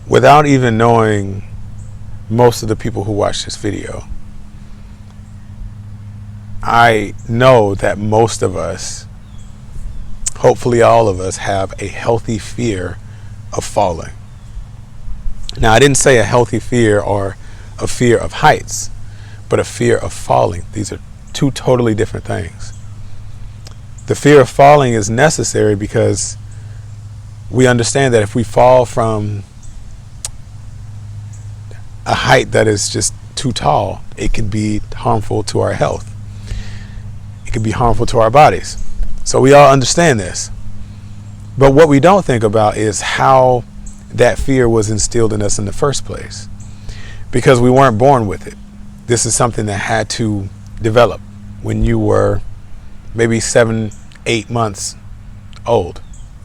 Without even knowing most of the people who watch this video, I know that most of us, hopefully all of us, have a healthy fear of falling. Now, I didn't say a healthy fear or a fear of heights, but a fear of falling. These are two totally different things. The fear of falling is necessary because we understand that if we fall from a height that is just too tall, it can be harmful to our health. It can be harmful to our bodies. So we all understand this. But what we don't think about is how that fear was instilled in us in the first place. Because we weren't born with it. This is something that had to develop when you were maybe 7, 8 months old.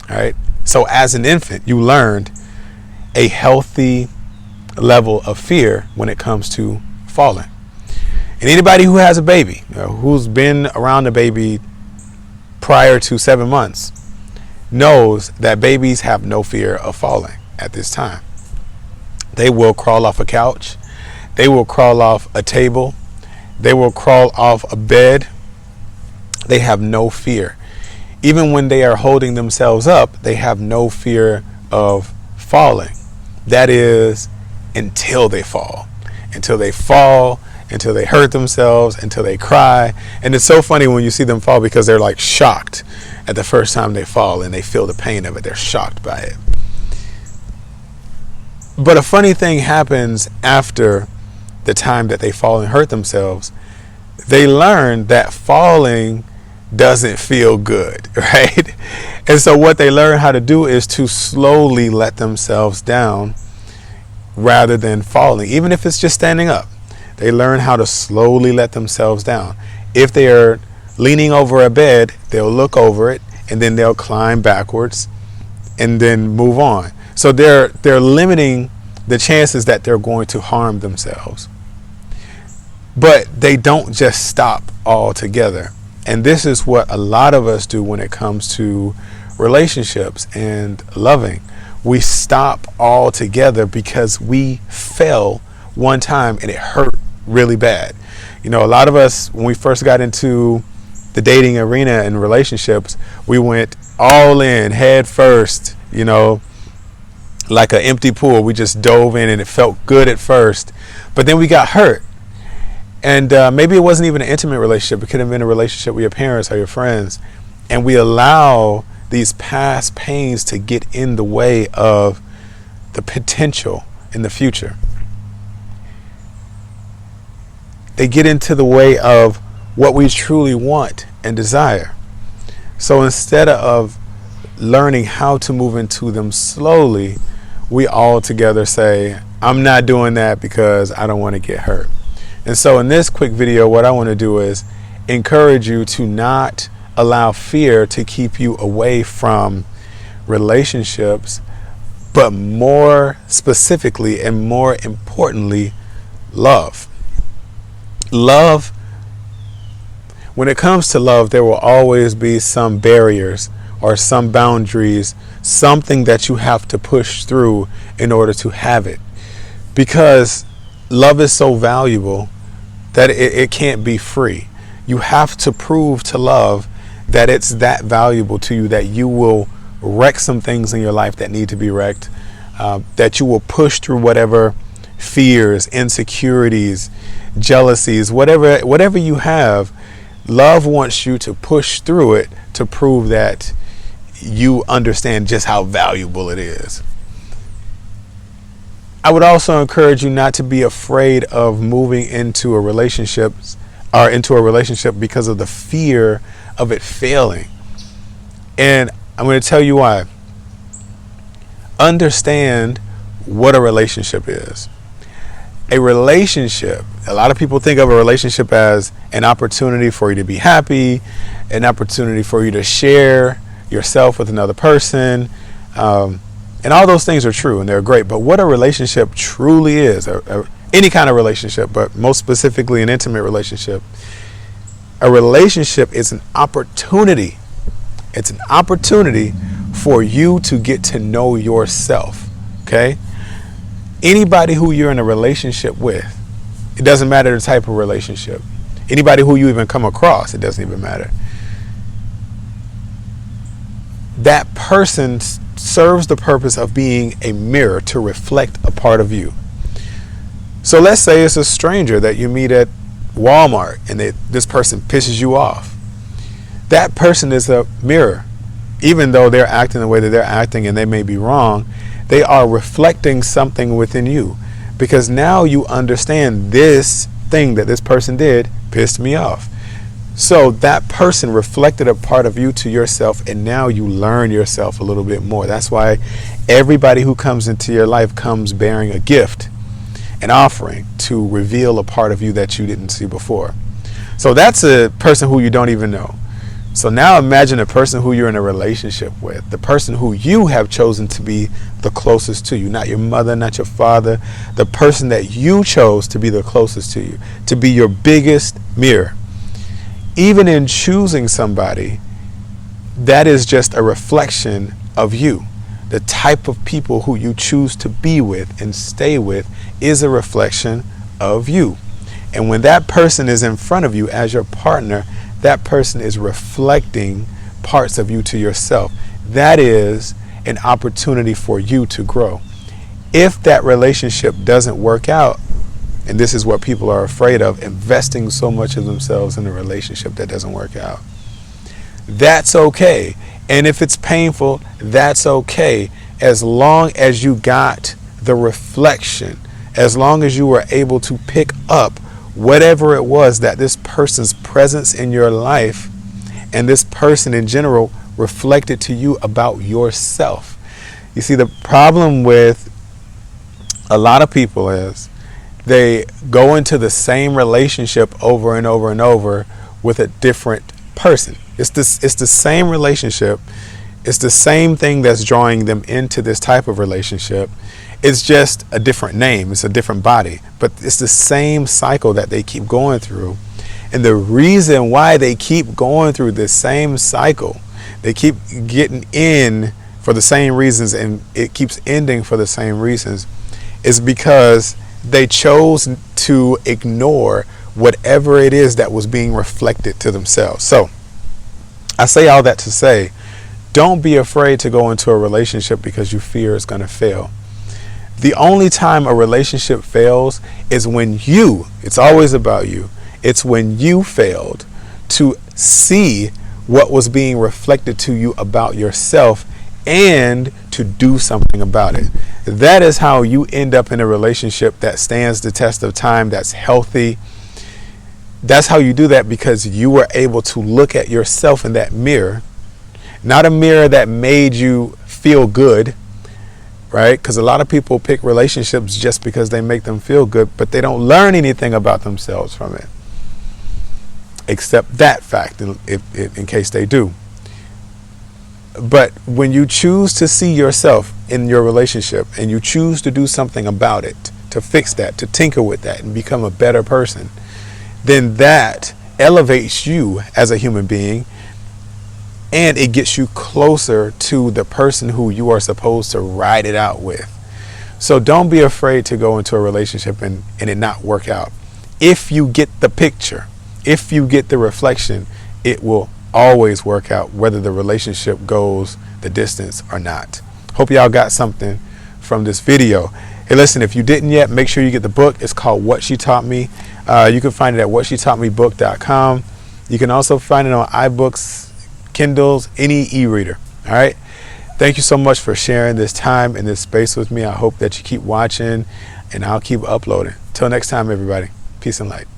All right. So as an infant, you learned a healthy level of fear when it comes to falling. And anybody who has a baby, who's been around a baby prior to 7 months, knows that babies have no fear of falling at this time. They will crawl off a couch. They will crawl off a table. They will crawl off a bed. They have no fear. Even when they are holding themselves up, they have no fear of falling. That is until they fall. Until they fall, until they hurt themselves, until they cry. And it's so funny when you see them fall because they're like shocked at the first time they fall and they feel the pain of it. They're shocked by it. But a funny thing happens after the time that they fall and hurt themselves. They learn that falling doesn't feel good, right? And so what they learn how to do is to slowly let themselves down rather than falling, even if it's just standing up. They learn how to slowly let themselves down. If they are leaning over a bed, they'll look over it and then they'll climb backwards and then move on. So they're limiting the chances that they're going to harm themselves. But they don't just stop altogether. And this is what a lot of us do when it comes to relationships and loving. We stop altogether because we fell one time and it hurt really bad. You know, a lot of us, when we first got into the dating arena and relationships, we went all in, head first, you know, like an empty pool. We just dove in and it felt good at first, but then we got hurt. And maybe it wasn't even an intimate relationship. It could have been a relationship with your parents or your friends. And we allow these past pains to get in the way of the potential in the future. They get into the way of what we truly want and desire. So instead of learning how to move into them slowly, we all together say, I'm not doing that because I don't want to get hurt. And so in this quick video, what I want to do is encourage you to not allow fear to keep you away from relationships, but more specifically and more importantly, love. Love, when it comes to love, there will always be some barriers or some boundaries, something that you have to push through in order to have it. Because love is so valuable that it can't be free. You have to prove to love that it's that valuable to you, that you will wreck some things in your life that need to be wrecked, that you will push through whatever fears, insecurities, jealousies, whatever you have. Love wants you to push through it to prove that you understand just how valuable it is. I would also encourage you not to be afraid of moving into a relationship because of the fear of it failing. And I'm going to tell you why. Understand what a relationship is. A relationship, a lot of people think of a relationship as an opportunity for you to be happy, an opportunity for you to share yourself with another person. And all those things are true and they're great. But what a relationship truly is, any kind of relationship, but most specifically an intimate relationship, a relationship is an opportunity. It's an opportunity for you to get to know yourself. Okay? Anybody who you're in a relationship with, it doesn't matter the type of relationship. Anybody who you even come across, it doesn't even matter. That person serves the purpose of being a mirror to reflect a part of you. So let's say it's a stranger that you meet at Walmart and this person pisses you off. That person is a mirror. Even though they're acting the way that they're acting and they may be wrong, they are reflecting something within you, because now you understand this thing that this person did pissed me off. So that person reflected a part of you to yourself, and now you learn yourself a little bit more. That's why everybody who comes into your life comes bearing a gift, an offering to reveal a part of you that you didn't see before. So that's a person who you don't even know. So now imagine a person who you're in a relationship with, the person who you have chosen to be the closest to you, not your mother, not your father, the person that you chose to be the closest to you, to be your biggest mirror. Even in choosing somebody, that is just a reflection of you. The type of people who you choose to be with and stay with is a reflection of you. And when that person is in front of you as your partner, that person is reflecting parts of you to yourself. That is an opportunity for you to grow. If that relationship doesn't work out, and this is what people are afraid of, investing so much of themselves in a relationship that doesn't work out, that's okay. And if it's painful, that's okay. As long as you got the reflection, as long as you were able to pick up whatever it was that this person's presence in your life and this person in general reflected to you about yourself. You see, the problem with a lot of people is they go into the same relationship over and over and over with a different person. It's the same relationship. It's the same thing that's drawing them into this type of relationship. It's just a different name. It's a different body. But it's the same cycle that they keep going through. And the reason why they keep going through this same cycle, they keep getting in for the same reasons and it keeps ending for the same reasons, is because they chose to ignore whatever it is that was being reflected to themselves. So I say all that to say, don't be afraid to go into a relationship because you fear it's going to fail. The only time a relationship fails is when it's always about you. It's when you failed to see what was being reflected to you about yourself and to do something about it. That is how you end up in a relationship that stands the test of time, that's healthy. That's how you do that, because you were able to look at yourself in that mirror, not a mirror that made you feel good, right? Because a lot of people pick relationships just because they make them feel good, but they don't learn anything about themselves from it, except that fact, in case they do. But when you choose to see yourself in your relationship and you choose to do something about it, to fix that, to tinker with that and become a better person, then that elevates you as a human being, and it gets you closer to the person who you are supposed to ride it out with. So don't be afraid to go into a relationship and it not work out. If you get the picture, if you get the reflection, it will always work out, whether the relationship goes the distance or not. Hope y'all got something from this video. Hey, listen, if you didn't yet, make sure you get the book. It's called What She Taught Me. You can find it at whatshetaughtmebook.com. You can also find it on iBooks, Kindles, any e-reader. All right. Thank you so much for sharing this time and this space with me. I hope that you keep watching, and I'll keep uploading. Till next time, everybody. Peace and light.